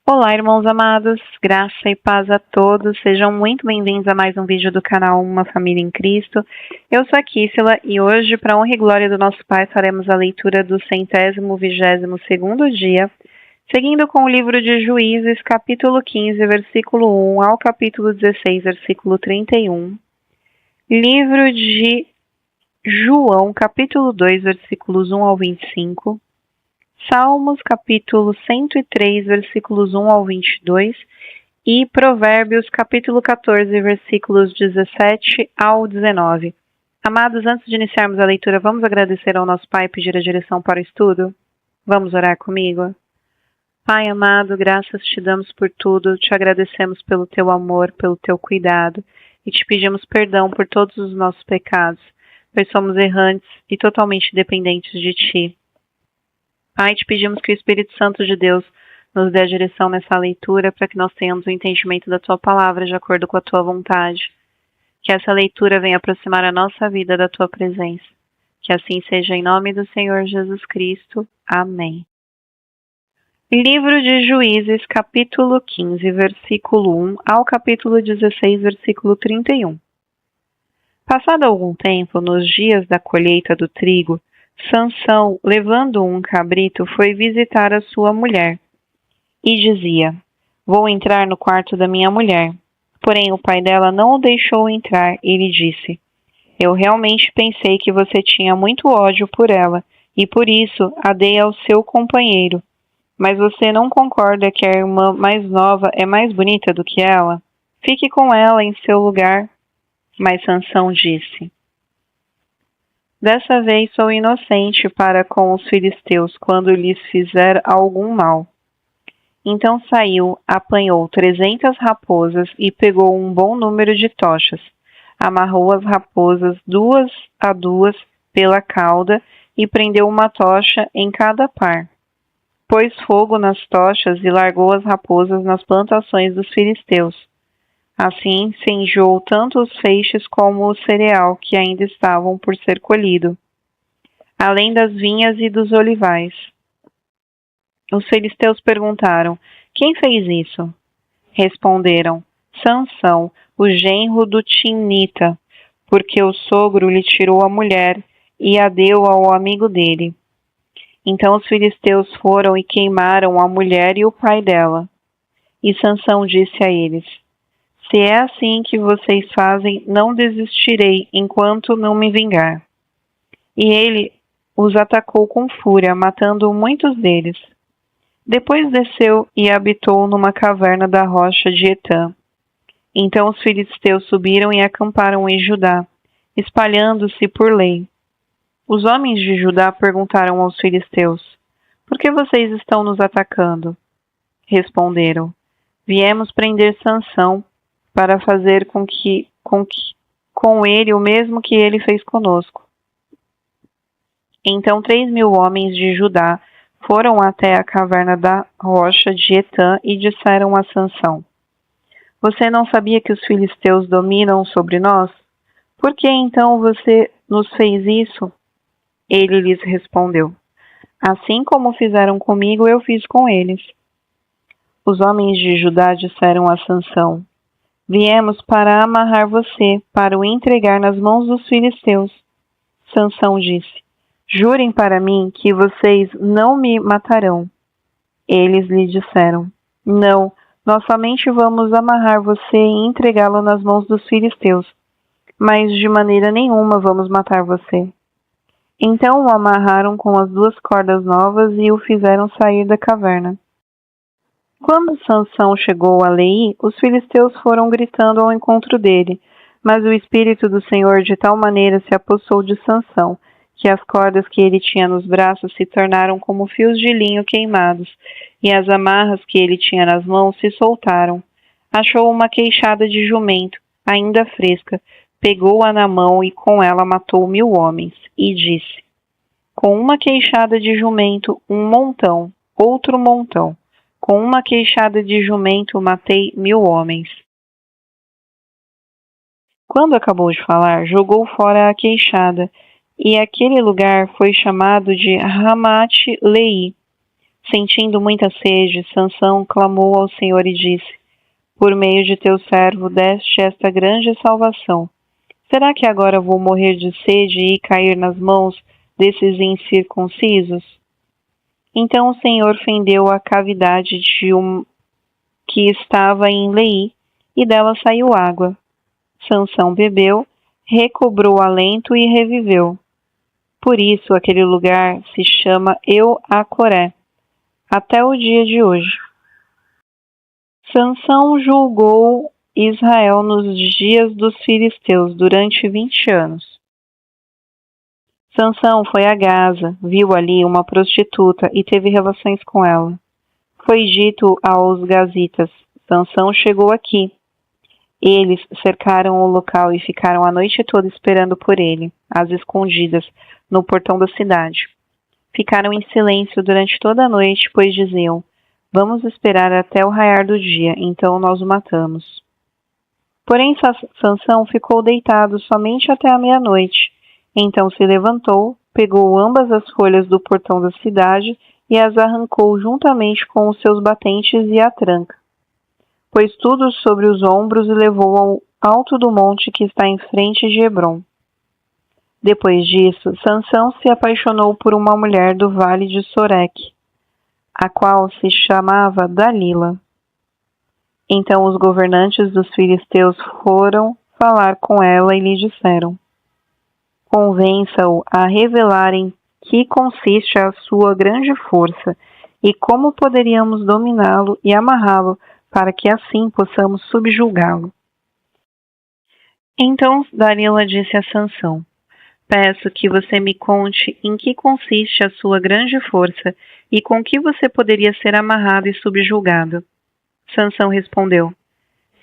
Olá, irmãos amados, graça e paz a todos, sejam muito bem-vindos a mais um vídeo do canal Uma Família em Cristo. Eu sou a Kíssila e hoje, para a honra e glória do nosso Pai, faremos a leitura do 122º dia, seguindo com o livro de Juízes, capítulo 15, versículo 1 ao capítulo 16, versículo 31. Livro de João, capítulo 2, versículos 1 ao 25. Salmos, capítulo 103, versículos 1 ao 22 e Provérbios, capítulo 14, versículos 17 ao 19. Amados, antes de iniciarmos a leitura, vamos agradecer ao nosso Pai e pedir a direção para o estudo? Vamos orar comigo? Pai amado, graças te damos por tudo, te agradecemos pelo teu amor, pelo teu cuidado e te pedimos perdão por todos os nossos pecados, pois somos errantes e totalmente dependentes de ti. Pai, te pedimos que o Espírito Santo de Deus nos dê a direção nessa leitura para que nós tenhamos o entendimento da tua palavra de acordo com a tua vontade. Que essa leitura venha aproximar a nossa vida da tua presença. Que assim seja em nome do Senhor Jesus Cristo. Amém. Livro de Juízes, capítulo 15, versículo 1 ao capítulo 16, versículo 31. Passado algum tempo, nos dias da colheita do trigo, Sansão, levando um cabrito, foi visitar a sua mulher e dizia: "Vou entrar no quarto da minha mulher." Porém, o pai dela não o deixou entrar e lhe disse: "Eu realmente pensei que você tinha muito ódio por ela e por isso a dei ao seu companheiro. Mas você não concorda que a irmã mais nova é mais bonita do que ela? Fique com ela em seu lugar." Mas Sansão disse: "Dessa vez sou inocente para com os filisteus quando lhes fizer algum mal." Então saiu, apanhou 300 raposas e pegou um bom número de tochas. Amarrou as raposas 2 a 2 pela cauda e prendeu uma tocha em cada par. Pôs fogo nas tochas e largou as raposas nas plantações dos filisteus. Assim incendiou tanto os feixes como o cereal que ainda estavam por ser colhido, além das vinhas e dos olivais. Os filisteus perguntaram: "Quem fez isso?" Responderam: "Sansão, o genro do Timnita, porque o sogro lhe tirou a mulher e a deu ao amigo dele." Então os filisteus foram e queimaram a mulher e o pai dela. E Sansão disse a eles: "Se é assim que vocês fazem, não desistirei enquanto não me vingar." E ele os atacou com fúria, matando muitos deles. Depois desceu e habitou numa caverna da rocha de Etã. Então os filisteus subiram e acamparam em Judá, espalhando-se por lei. Os homens de Judá perguntaram aos filisteus: "Por que vocês estão nos atacando?" Responderam: "Viemos prender Sansão para fazer com ele o mesmo que ele fez conosco." Então 3.000 homens de Judá foram até a caverna da rocha de Etã e disseram a Sansão: "Você não sabia que os filisteus dominam sobre nós? Por que então você nos fez isso?" Ele lhes respondeu: "Assim como fizeram comigo, eu fiz com eles." Os homens de Judá disseram a Sansão: "Viemos para amarrar você, para o entregar nas mãos dos filisteus." Sansão disse: "Jurem para mim que vocês não me matarão." Eles lhe disseram: "Não, nós somente vamos amarrar você e entregá-lo nas mãos dos filisteus, mas de maneira nenhuma vamos matar você." Então o amarraram com as 2 cordas novas e o fizeram sair da caverna. Quando Sansão chegou a Leí, os filisteus foram gritando ao encontro dele, mas o Espírito do Senhor de tal maneira se apossou de Sansão, que as cordas que ele tinha nos braços se tornaram como fios de linho queimados, e as amarras que ele tinha nas mãos se soltaram. Achou uma queixada de jumento, ainda fresca, pegou-a na mão e com ela matou 1.000 homens, e disse: "Com uma queixada de jumento, um montão, outro montão. Com uma queixada de jumento, matei 1.000 homens." Quando acabou de falar, jogou fora a queixada, e aquele lugar foi chamado de Ramate-Leí. Sentindo muita sede, Sansão clamou ao Senhor e disse: Por meio de teu servo deste esta grande salvação. Será que agora vou morrer de sede e cair nas mãos desses incircuncisos? Então o Senhor fendeu a cavidade que estava em Leí, e dela saiu água. Sansão bebeu, recobrou alento e reviveu. Por isso aquele lugar se chama Eu-Acoré, até o dia de hoje. Sansão julgou Israel nos dias dos filisteus durante 20 anos. Sansão foi a Gaza, viu ali uma prostituta e teve relações com ela. Foi dito aos gazitas: Sansão chegou aqui. Eles cercaram o local e ficaram a noite toda esperando por ele, às escondidas, no portão da cidade. Ficaram em silêncio durante toda a noite, pois diziam: Vamos esperar até o raiar do dia, então nós o matamos. Porém, Sansão ficou deitado somente até a meia-noite. Então se levantou, pegou ambas as folhas do portão da cidade e as arrancou juntamente com os seus batentes e a tranca. Pôs tudo sobre os ombros e levou ao alto do monte que está em frente de Hebrom. Depois disso, Sansão se apaixonou por uma mulher do vale de Soreque, a qual se chamava Dalila. Então os governantes dos filisteus foram falar com ela e lhe disseram: Convença-o a revelar em que consiste a sua grande força e como poderíamos dominá-lo e amarrá-lo para que assim possamos subjugá-lo. Então Dalila disse a Sansão: Peço que você me conte em que consiste a sua grande força e com que você poderia ser amarrado e subjugado. Sansão respondeu: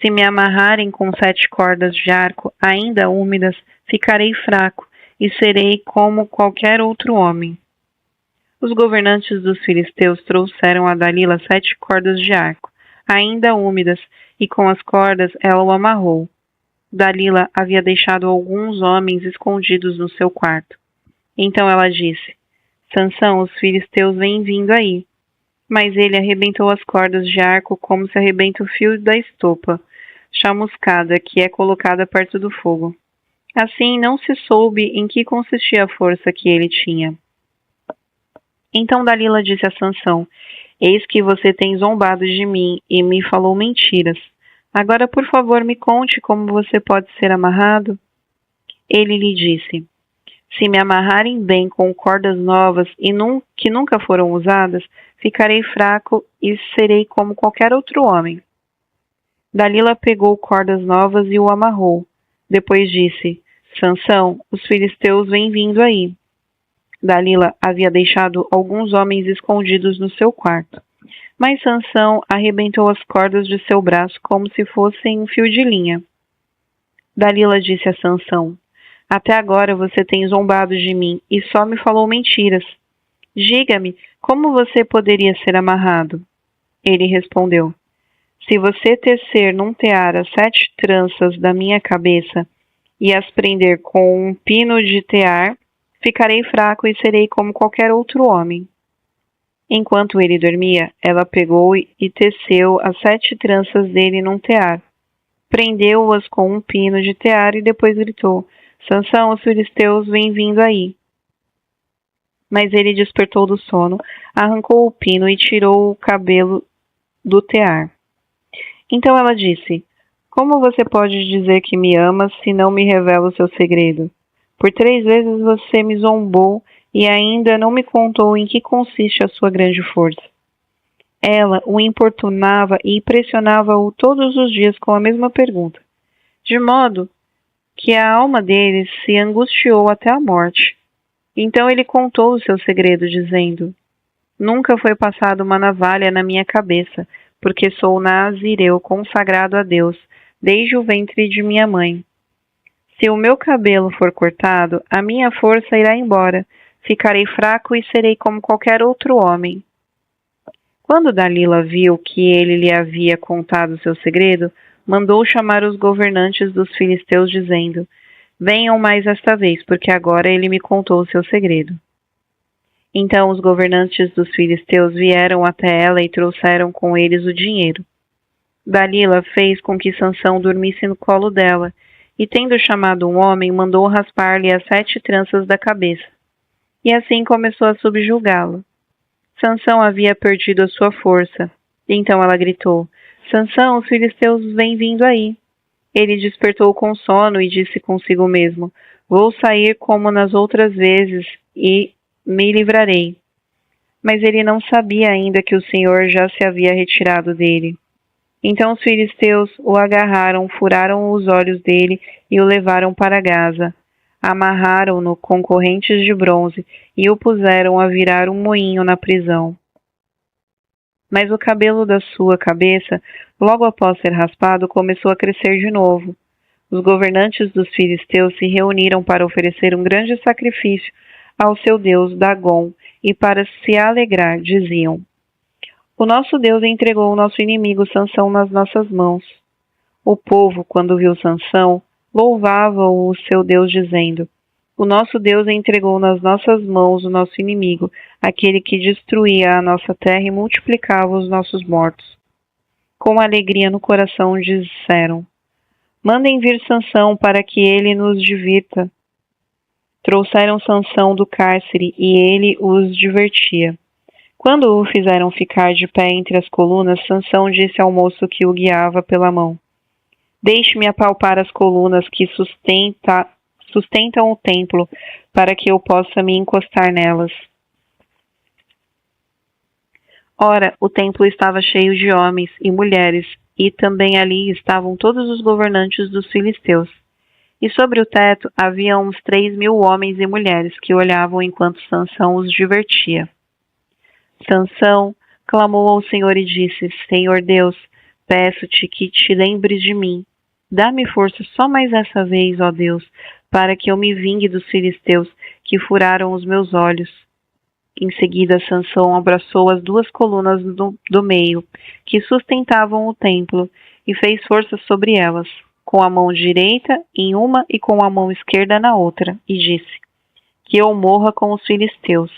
Se me amarrarem com 7 cordas de arco ainda úmidas, ficarei fraco e serei como qualquer outro homem. Os governantes dos filisteus trouxeram a Dalila 7 cordas de arco, ainda úmidas, e com as cordas ela o amarrou. Dalila havia deixado alguns homens escondidos no seu quarto. Então ela disse: Sansão, os filisteus vêm vindo aí. Mas ele arrebentou as cordas de arco como se arrebenta o fio da estopa chamuscada que é colocada perto do fogo. Assim não se soube em que consistia a força que ele tinha. Então Dalila disse a Sansão: Eis que você tem zombado de mim e me falou mentiras. Agora, por favor, me conte como você pode ser amarrado. Ele lhe disse: Se me amarrarem bem com cordas novas e que nunca foram usadas, ficarei fraco e serei como qualquer outro homem. Dalila pegou cordas novas e o amarrou. Depois disse: Sansão, os filisteus vêm vindo aí. Dalila havia deixado alguns homens escondidos no seu quarto. Mas Sansão arrebentou as cordas de seu braço como se fossem um fio de linha. Dalila disse a Sansão: Até agora você tem zombado de mim e só me falou mentiras. Diga-me, como você poderia ser amarrado? Ele respondeu: Se você tecer num tear as 7 tranças da minha cabeça e as prender com um pino de tear, ficarei fraco e serei como qualquer outro homem. Enquanto ele dormia, ela pegou e teceu as 7 tranças dele num tear. Prendeu-as com um pino de tear e depois gritou: Sansão, os filisteus vêm vindo aí. Mas ele despertou do sono, arrancou o pino e tirou o cabelo do tear. Então ela disse: Como você pode dizer que me ama se não me revela o seu segredo? Por 3 vezes você me zombou e ainda não me contou em que consiste a sua grande força. Ela o importunava e pressionava-o todos os dias com a mesma pergunta, de modo que a alma dele se angustiou até a morte. Então ele contou o seu segredo, dizendo: Nunca foi passada uma navalha na minha cabeça, porque sou nazireu consagrado a Deus, desde o ventre de minha mãe. Se o meu cabelo for cortado, a minha força irá embora, ficarei fraco e serei como qualquer outro homem. Quando Dalila viu que ele lhe havia contado seu segredo, mandou chamar os governantes dos filisteus, dizendo: Venham mais esta vez, porque agora ele me contou o seu segredo. Então os governantes dos filisteus vieram até ela e trouxeram com eles o dinheiro. Dalila fez com que Sansão dormisse no colo dela, e tendo chamado um homem, mandou raspar-lhe as 7 tranças da cabeça. E assim começou a subjugá-lo. Sansão havia perdido a sua força. Então ela gritou: Sansão, os filisteus vêm vindo aí. Ele despertou com sono e disse consigo mesmo: Vou sair como nas outras vezes e me livrarei. Mas ele não sabia ainda que o Senhor já se havia retirado dele. Então os filisteus o agarraram, furaram os olhos dele e o levaram para Gaza. Amarraram-no com correntes de bronze e o puseram a virar um moinho na prisão. Mas o cabelo da sua cabeça, logo após ser raspado, começou a crescer de novo. Os governantes dos filisteus se reuniram para oferecer um grande sacrifício ao seu deus Dagom e para se alegrar, diziam: O nosso Deus entregou o nosso inimigo Sansão nas nossas mãos. O povo, quando viu Sansão, louvava o seu Deus, dizendo: O nosso Deus entregou nas nossas mãos o nosso inimigo, aquele que destruía a nossa terra e multiplicava os nossos mortos. Com alegria no coração disseram: Mandem vir Sansão para que ele nos divirta. Trouxeram Sansão do cárcere e ele os divertia. Quando o fizeram ficar de pé entre as colunas, Sansão disse ao moço que o guiava pela mão: Deixe-me apalpar as colunas que sustentam o templo, para que eu possa me encostar nelas. Ora, o templo estava cheio de homens e mulheres, e também ali estavam todos os governantes dos filisteus. E sobre o teto havia uns 3.000 homens e mulheres que olhavam enquanto Sansão os divertia. Sansão clamou ao Senhor e disse: Senhor Deus, peço-te que te lembres de mim. Dá-me força só mais essa vez, ó Deus, para que eu me vingue dos filisteus que furaram os meus olhos. Em seguida, Sansão abraçou as 2 colunas do meio, que sustentavam o templo, e fez força sobre elas, com a mão direita em uma e com a mão esquerda na outra, e disse: Que eu morra com os filisteus.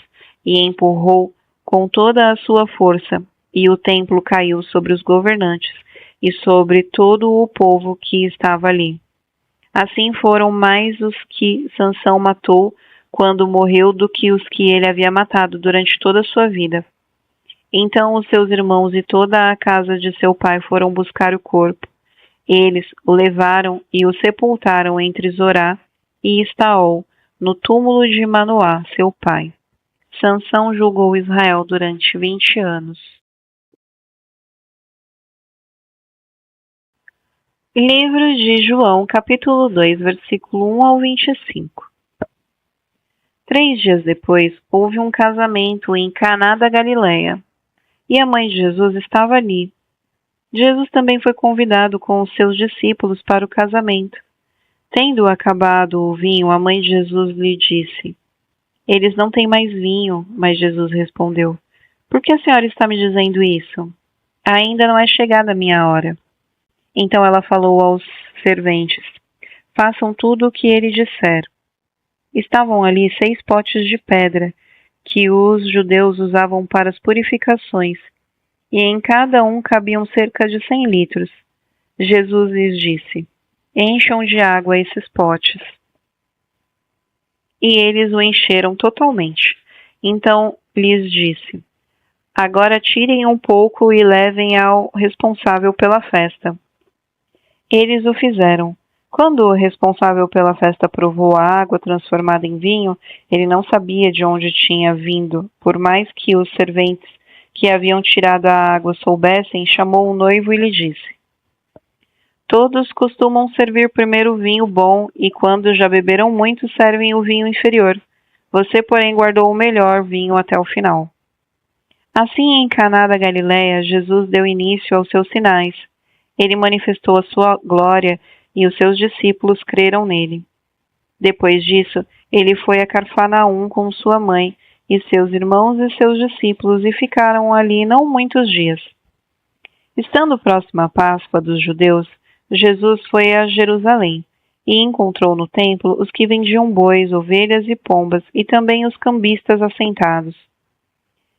E empurrou com toda a sua força, e o templo caiu sobre os governantes e sobre todo o povo que estava ali. Assim foram mais os que Sansão matou quando morreu do que os que ele havia matado durante toda a sua vida. Então os seus irmãos e toda a casa de seu pai foram buscar o corpo. Eles o levaram e o sepultaram entre Zorá e Estaol, no túmulo de Manoá, seu pai. Sansão julgou Israel durante 20 anos. Livro de João, capítulo 2, versículo 1 ao 25. 3 dias depois, houve um casamento em Caná da Galileia, e a mãe de Jesus estava ali. Jesus também foi convidado com os seus discípulos para o casamento. Tendo acabado o vinho, a mãe de Jesus lhe disse: Eles não têm mais vinho. Mas Jesus respondeu: Por que a senhora está me dizendo isso? Ainda não é chegada a minha hora. Então ela falou aos serventes: Façam tudo o que ele disser. Estavam ali 6 potes de pedra, que os judeus usavam para as purificações, e em cada um cabiam cerca de 100 litros. Jesus lhes disse: Encham de água esses potes. E eles o encheram totalmente. Então lhes disse: Agora tirem um pouco e levem ao responsável pela festa. Eles o fizeram. Quando o responsável pela festa provou a água transformada em vinho, ele não sabia de onde tinha vindo. Por mais que os serventes que haviam tirado a água soubessem, chamou o noivo e lhe disse: Todos costumam servir primeiro o vinho bom, e quando já beberam muito, servem o vinho inferior. Você, porém, guardou o melhor vinho até o final. Assim, em Caná da Galileia, Jesus deu início aos seus sinais. Ele manifestou a sua glória e os seus discípulos creram nele. Depois disso, ele foi a Cafarnaum com sua mãe e seus irmãos e seus discípulos e ficaram ali não muitos dias. Estando próxima à Páscoa dos judeus, Jesus foi a Jerusalém e encontrou no templo os que vendiam bois, ovelhas e pombas, e também os cambistas assentados.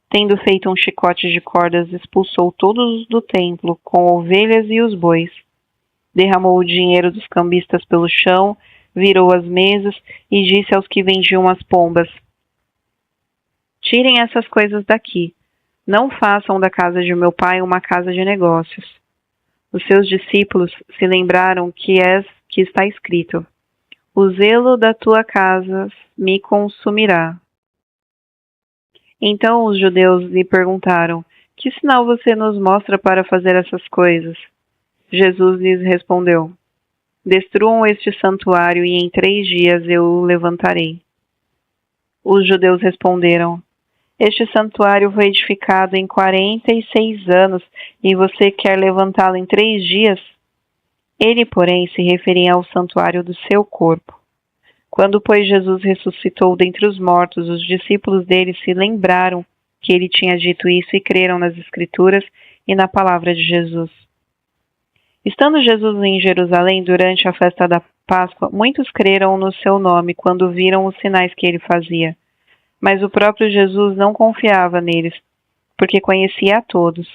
Tendo feito um chicote de cordas, expulsou todos os do templo, com ovelhas e os bois. Derramou o dinheiro dos cambistas pelo chão, virou as mesas e disse aos que vendiam as pombas: Tirem essas coisas daqui. Não façam da casa de meu pai uma casa de negócios. Os seus discípulos se lembraram que está escrito: O zelo da tua casa me consumirá. Então os judeus lhe perguntaram: Que sinal você nos mostra para fazer essas coisas? Jesus lhes respondeu: Destruam este santuário e em 3 dias eu o levantarei. Os judeus responderam: Este santuário foi edificado em 46 anos e você quer levantá-lo em 3 dias? Ele, porém, se referia ao santuário do seu corpo. Quando, pois, Jesus ressuscitou dentre os mortos, os discípulos dele se lembraram que ele tinha dito isso e creram nas Escrituras e na palavra de Jesus. Estando Jesus em Jerusalém durante a festa da Páscoa, muitos creram no seu nome quando viram os sinais que ele fazia. Mas o próprio Jesus não confiava neles, porque conhecia a todos,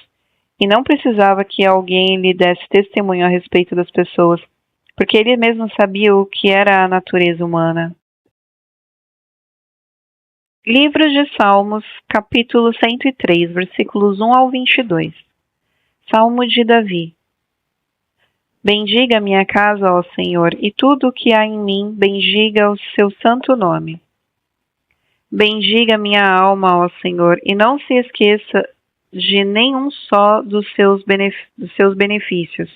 e não precisava que alguém lhe desse testemunho a respeito das pessoas, porque ele mesmo sabia o que era a natureza humana. Livro de Salmos, capítulo 103, versículos 1 ao 22. Salmo de Davi. Bendiga minha casa, ó Senhor, e tudo o que há em mim, bendiga o seu santo nome. Bendiga minha alma, ó Senhor, e não se esqueça de nenhum só dos seus benefícios.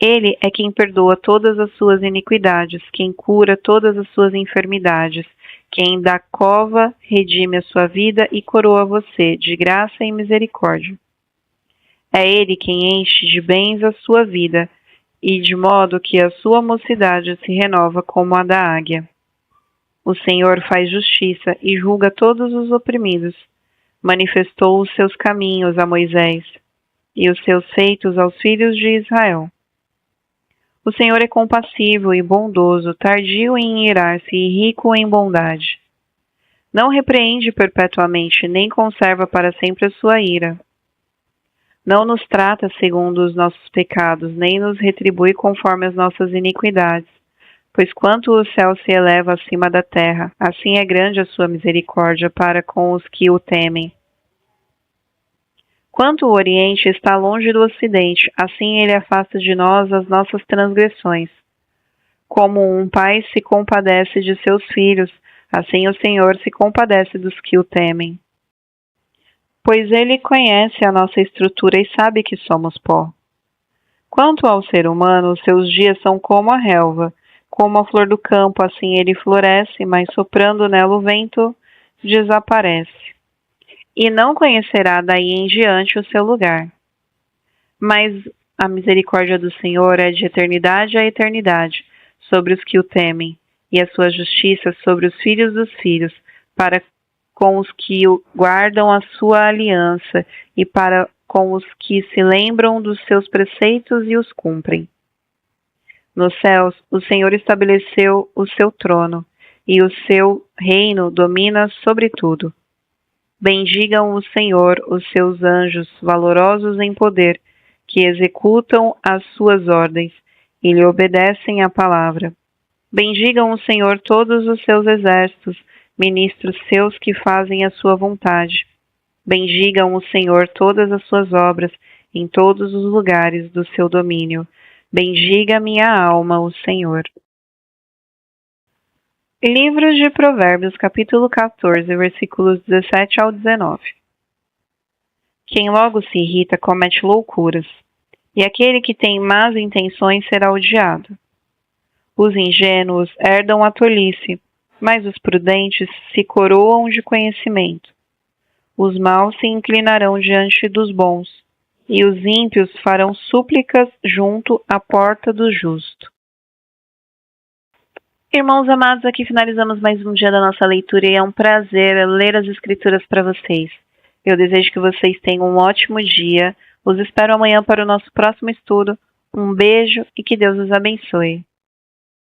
Ele é quem perdoa todas as suas iniquidades, quem cura todas as suas enfermidades, quem da cova redime a sua vida e coroa você de graça e misericórdia. É ele quem enche de bens a sua vida, e de modo que a sua mocidade se renova como a da águia. O Senhor faz justiça e julga todos os oprimidos. Manifestou os seus caminhos a Moisés, e os seus feitos aos filhos de Israel. O Senhor é compassivo e bondoso, tardio em irar-se e rico em bondade. Não repreende perpetuamente, nem conserva para sempre a sua ira. Não nos trata segundo os nossos pecados, nem nos retribui conforme as nossas iniquidades. Pois quanto o céu se eleva acima da terra, assim é grande a sua misericórdia para com os que o temem. Quanto o Oriente está longe do Ocidente, assim ele afasta de nós as nossas transgressões. Como um pai se compadece de seus filhos, assim o Senhor se compadece dos que o temem. Pois ele conhece a nossa estrutura e sabe que somos pó. Quanto ao ser humano, seus dias são como a relva, como a flor do campo, assim ele floresce, mas soprando nela o vento, desaparece. E não conhecerá daí em diante o seu lugar. Mas a misericórdia do Senhor é de eternidade a eternidade, sobre os que o temem, e a sua justiça sobre os filhos dos filhos, para com os que guardam a sua aliança, e para com os que se lembram dos seus preceitos e os cumprem. Nos céus, o Senhor estabeleceu o seu trono, e o seu reino domina sobre tudo. Bendigam o Senhor os seus anjos, valorosos em poder, que executam as suas ordens e lhe obedecem à palavra. Bendigam o Senhor todos os seus exércitos, ministros seus que fazem a sua vontade. Bendigam o Senhor todas as suas obras, em todos os lugares do seu domínio. Bendiga minha alma o Senhor. Livro de Provérbios, capítulo 14, versículos 17 ao 19. Quem logo se irrita comete loucuras, e aquele que tem más intenções será odiado. Os ingênuos herdam a tolice, mas os prudentes se coroam de conhecimento. Os maus se inclinarão diante dos bons, e os ímpios farão súplicas junto à porta do justo. Irmãos amados, aqui finalizamos mais um dia da nossa leitura e é um prazer ler as Escrituras para vocês. Eu desejo que vocês tenham um ótimo dia. Os espero amanhã para o nosso próximo estudo. Um beijo e que Deus os abençoe.